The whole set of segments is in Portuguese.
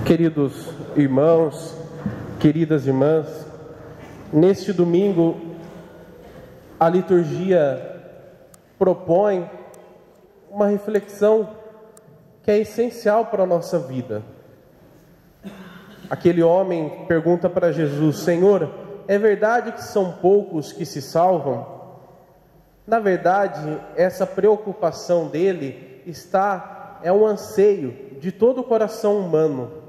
Queridos irmãos, queridas irmãs, neste domingo a liturgia propõe uma reflexão que é essencial para a nossa vida. Aquele homem pergunta para Jesus: Senhor, é verdade que são poucos que se salvam? Na verdade, essa preocupação dele é um anseio de todo o coração humano.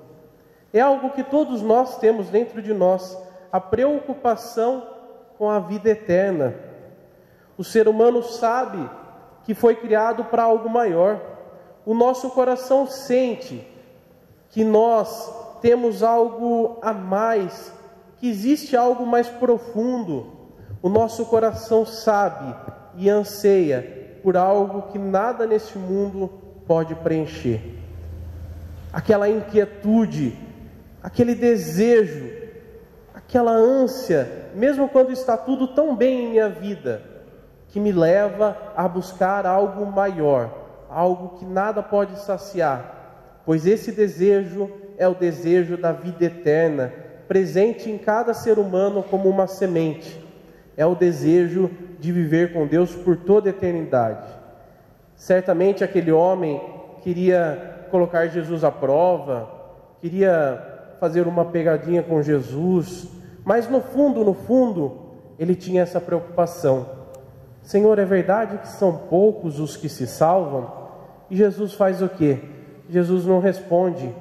É algo que todos nós temos dentro de nós, a preocupação com a vida eterna. O ser humano sabe que foi criado para algo maior. O nosso coração sente que nós temos algo a mais, que existe algo mais profundo. O nosso coração sabe e anseia por algo que nada neste mundo pode preencher. Aquela inquietude, aquele desejo, aquela ânsia, mesmo quando está tudo tão bem em minha vida, que me leva a buscar algo maior, algo que nada pode saciar, pois esse desejo é o desejo da vida eterna, presente em cada ser humano como uma semente. É o desejo de viver com Deus por toda a eternidade. Certamente aquele homem queria colocar Jesus à prova, queria fazer uma pegadinha com Jesus, mas no fundo, ele tinha essa preocupação. Senhor, é verdade que são poucos os que se salvam? E Jesus faz o quê? Jesus não responde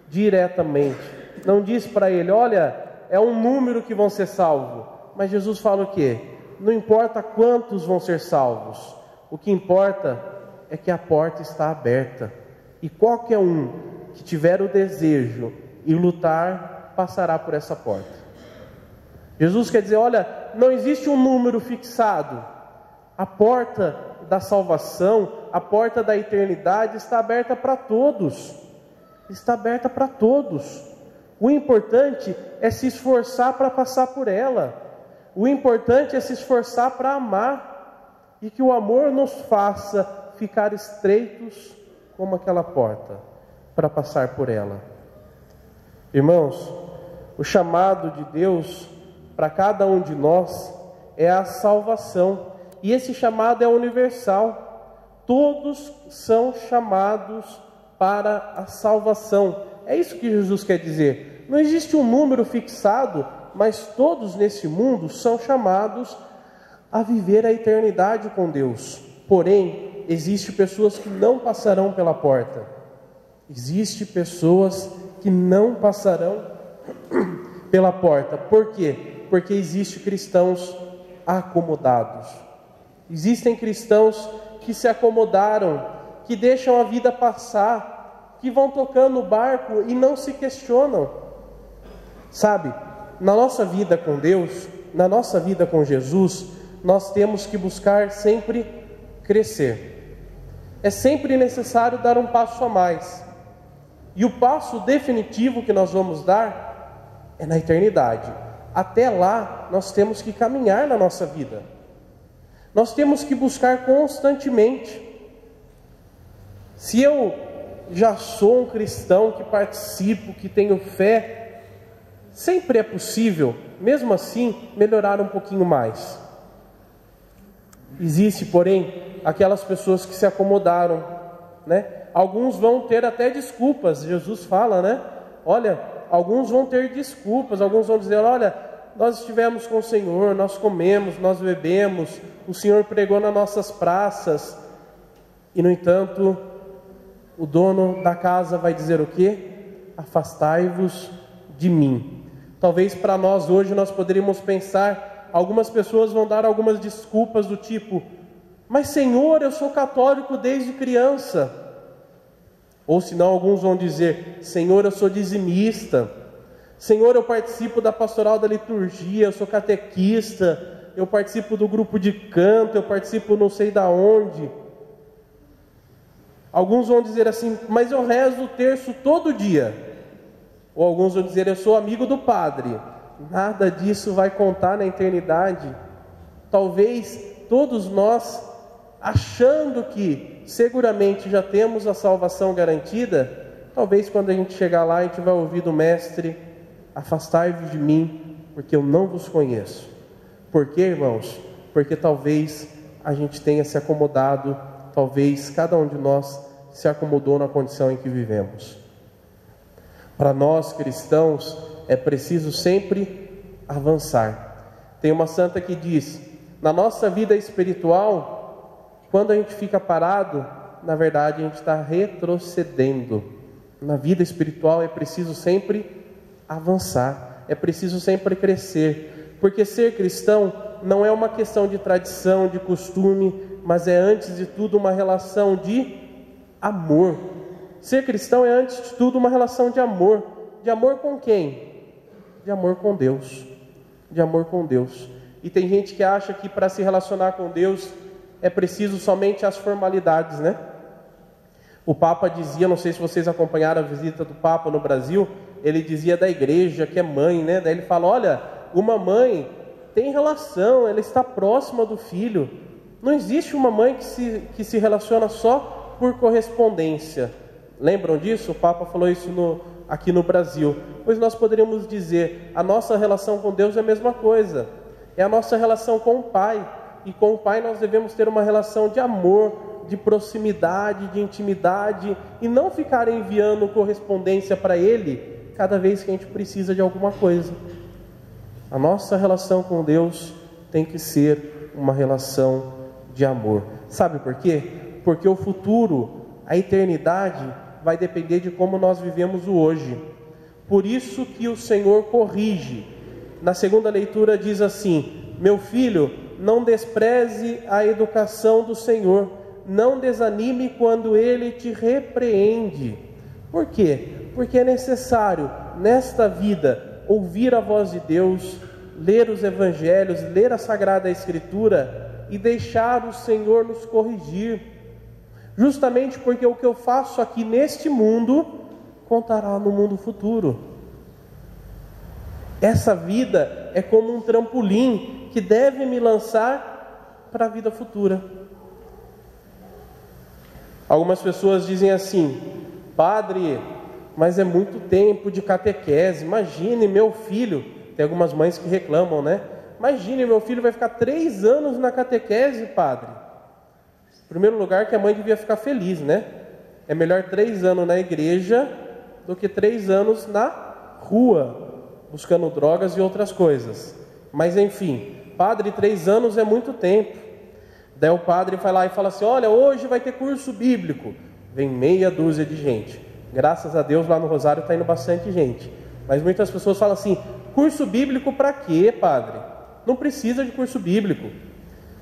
diretamente, não diz para ele: olha, é um número que vão ser salvos. Mas Jesus fala o quê? Não importa quantos vão ser salvos, o que importa é que a porta está aberta, e qualquer um que tiver o desejo e lutar, passará por essa porta. Jesus quer dizer: olha, não existe um número fixado. A porta da salvação, a porta da eternidade está aberta para todos. Está aberta para todos. O importante é se esforçar para passar por ela. O importante é se esforçar para amar. E que o amor nos faça ficar estreitos como aquela porta, para passar por ela. Irmãos, o chamado de Deus para cada um de nós é a salvação, e esse chamado é universal. Todos são chamados para a salvação. É isso que Jesus quer dizer. Não existe um número fixado, mas todos nesse mundo são chamados a viver a eternidade com Deus. Porém, existem pessoas que não passarão pela porta. Existem pessoas que não passarão pela porta. Por quê? Porque existem cristãos acomodados. Existem cristãos que se acomodaram, que deixam a vida passar, que vão tocando o barco e não se questionam. Sabe, na nossa vida com Deus, na nossa vida com Jesus, nós temos que buscar sempre crescer. É sempre necessário dar um passo a mais. E o passo definitivo que nós vamos dar é na eternidade. Até lá, nós temos que caminhar na nossa vida. Nós temos que buscar constantemente. Se eu já sou um cristão que participo, que tenho fé, sempre é possível, mesmo assim, melhorar um pouquinho mais. Existe, porém, aquelas pessoas que se acomodaram, né? Alguns vão ter até desculpas. Jesus fala, né? Olha, alguns vão ter desculpas. Alguns vão dizer: olha, nós estivemos com o Senhor, nós comemos, nós bebemos, o Senhor pregou nas nossas praças. E no entanto, o dono da casa vai dizer o quê? Afastai-vos de mim. Talvez para nós hoje nós poderíamos pensar, algumas pessoas vão dar algumas desculpas do tipo: mas Senhor, eu sou católico desde criança. Ou senão alguns vão dizer: Senhor, eu sou dizimista. Senhor, eu participo da pastoral da liturgia, eu sou catequista, eu participo do grupo de canto, eu participo não sei da onde. Alguns vão dizer assim: mas eu rezo o terço todo dia. Ou alguns vão dizer: eu sou amigo do padre. Nada disso vai contar na eternidade. Talvez todos nós, achando que seguramente já temos a salvação garantida, Talvez quando a gente chegar lá, a gente vai ouvir do Mestre: afastai-vos de mim, porque eu não vos conheço. Por quê, irmãos? Porque talvez a gente tenha se acomodado, talvez cada um de nós se acomodou na condição em que vivemos. Para nós cristãos, é preciso sempre avançar. Tem uma santa que diz: na nossa vida espiritual, quando a gente fica parado, na verdade a gente está retrocedendo. Na vida espiritual é preciso sempre avançar, é preciso sempre crescer, porque ser cristão não é uma questão de tradição, de costume, mas é antes de tudo uma relação de amor. Ser cristão é antes de tudo uma relação de amor. De amor com quem? De amor com Deus. De amor com Deus. E tem gente que acha que para se relacionar com Deus é preciso somente as formalidades, né? O Papa dizia, não sei se vocês acompanharam a visita do Papa no Brasil, ele dizia da igreja que é mãe, né? Daí ele fala: olha, uma mãe tem relação, ela está próxima do filho. Não existe uma mãe que se relaciona só por correspondência. Lembram disso? O Papa falou isso aqui no Brasil. Pois nós poderíamos dizer: a nossa relação com Deus é a mesma coisa. É a nossa relação com o Pai. E com o Pai nós devemos ter uma relação de amor, de proximidade, de intimidade, e não ficar enviando correspondência para Ele cada vez que a gente precisa de alguma coisa. A nossa relação com Deus tem que ser uma relação de amor. Sabe por quê? Porque o futuro, a eternidade, vai depender de como nós vivemos o hoje. Por isso que o Senhor corrige. Na segunda leitura diz assim: meu filho, não despreze a educação do Senhor, não desanime quando Ele te repreende. Por quê? Porque é necessário, nesta vida, ouvir a voz de Deus, ler os Evangelhos, ler a Sagrada Escritura e deixar o Senhor nos corrigir. Justamente porque o que eu faço aqui neste mundo contará no mundo futuro. Essa vida é como um trampolim que deve me lançar para a vida futura. Algumas pessoas dizem assim: padre, mas é muito tempo de catequese. Imagine meu filho, tem algumas mães que reclamam, né? Imagine meu filho vai ficar 3 anos na catequese, padre. Em primeiro lugar, que a mãe devia ficar feliz, né? É melhor 3 anos na igreja do que 3 anos na rua, buscando drogas e outras coisas. Mas enfim, padre, 3 anos é muito tempo. Daí o padre vai lá e fala assim: olha, hoje vai ter curso bíblico. Vem meia dúzia de gente. Graças a Deus lá no Rosário está indo bastante gente. Mas muitas pessoas falam assim: curso bíblico para quê, padre? Não precisa de curso bíblico.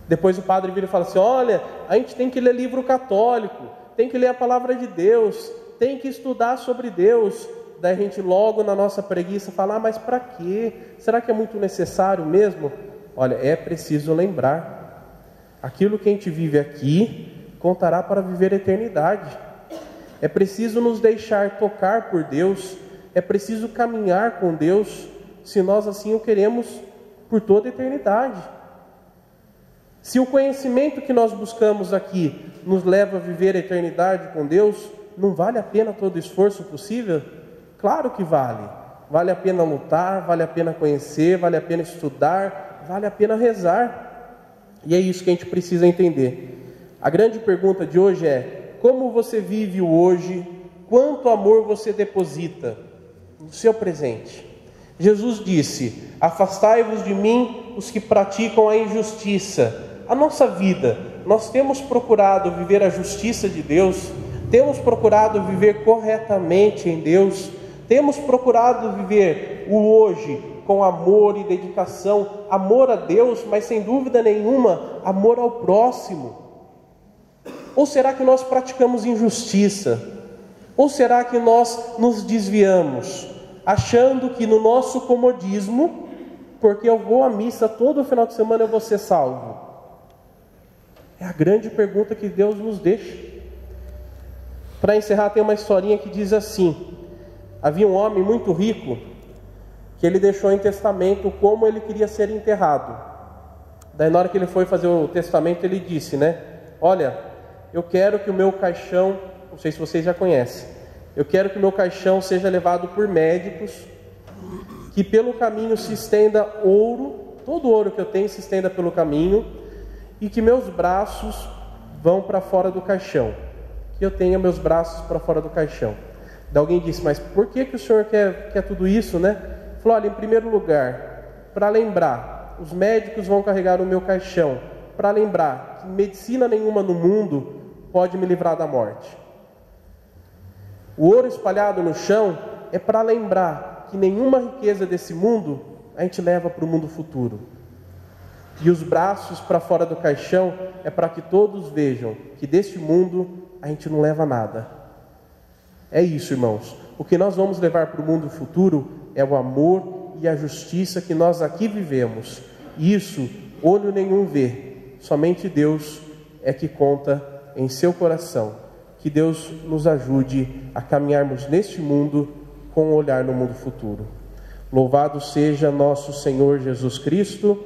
Depois o padre vira e fala assim: olha, a gente tem que ler livro católico, tem que ler a palavra de Deus, tem que estudar sobre Deus. Daí a gente logo na nossa preguiça fala: ah, mas para quê? Será que é muito necessário mesmo? Olha, é preciso lembrar, aquilo que a gente vive aqui contará para viver a eternidade. É preciso nos deixar tocar por Deus, é preciso caminhar com Deus, se nós assim o queremos por toda a eternidade. Se o conhecimento que nós buscamos aqui nos leva a viver a eternidade com Deus, não vale a pena todo o esforço possível? Claro que vale. Vale a pena lutar, vale a pena conhecer, vale a pena estudar, vale a pena rezar. E é isso que a gente precisa entender. A grande pergunta de hoje é: como você vive o hoje? Quanto amor você deposita no seu presente? Jesus disse: afastai-vos de mim os que praticam a injustiça. A nossa vida, nós temos procurado viver a justiça de Deus? Temos procurado viver corretamente em Deus? Temos procurado viver o hoje com amor e dedicação, amor a Deus, mas sem dúvida nenhuma, amor ao próximo? Ou será que nós praticamos injustiça? Ou será que nós nos desviamos, achando que no nosso comodismo, porque eu vou à missa todo final de semana, eu vou ser salvo? É a grande pergunta que Deus nos deixa. Para encerrar, tem uma historinha que diz assim: havia um homem muito rico que ele deixou em testamento como ele queria ser enterrado. Daí na hora que ele foi fazer o testamento, ele disse, né: olha, eu quero que o meu caixão, não sei se vocês já conhecem, Eu quero que meu caixão seja levado por médicos, que pelo caminho se estenda ouro, todo o ouro que eu tenho se estenda pelo caminho, e que meus braços vão para fora do caixão, que eu tenha meus braços para fora do caixão. Daí alguém disse, mas por que o senhor quer tudo isso, né? Falou, olha, em primeiro lugar, para lembrar, os médicos vão carregar o meu caixão, para lembrar que medicina nenhuma no mundo pode me livrar da morte. O ouro espalhado no chão é para lembrar que nenhuma riqueza desse mundo a gente leva para o mundo futuro. E os braços para fora do caixão é para que todos vejam que deste mundo a gente não leva nada. É isso, irmãos. O que nós vamos levar para o mundo futuro é o amor e a justiça que nós aqui vivemos. E isso, olho nenhum vê. Somente Deus é que conta em seu coração. Que Deus nos ajude a caminharmos neste mundo com um olhar no mundo futuro. Louvado seja nosso Senhor Jesus Cristo.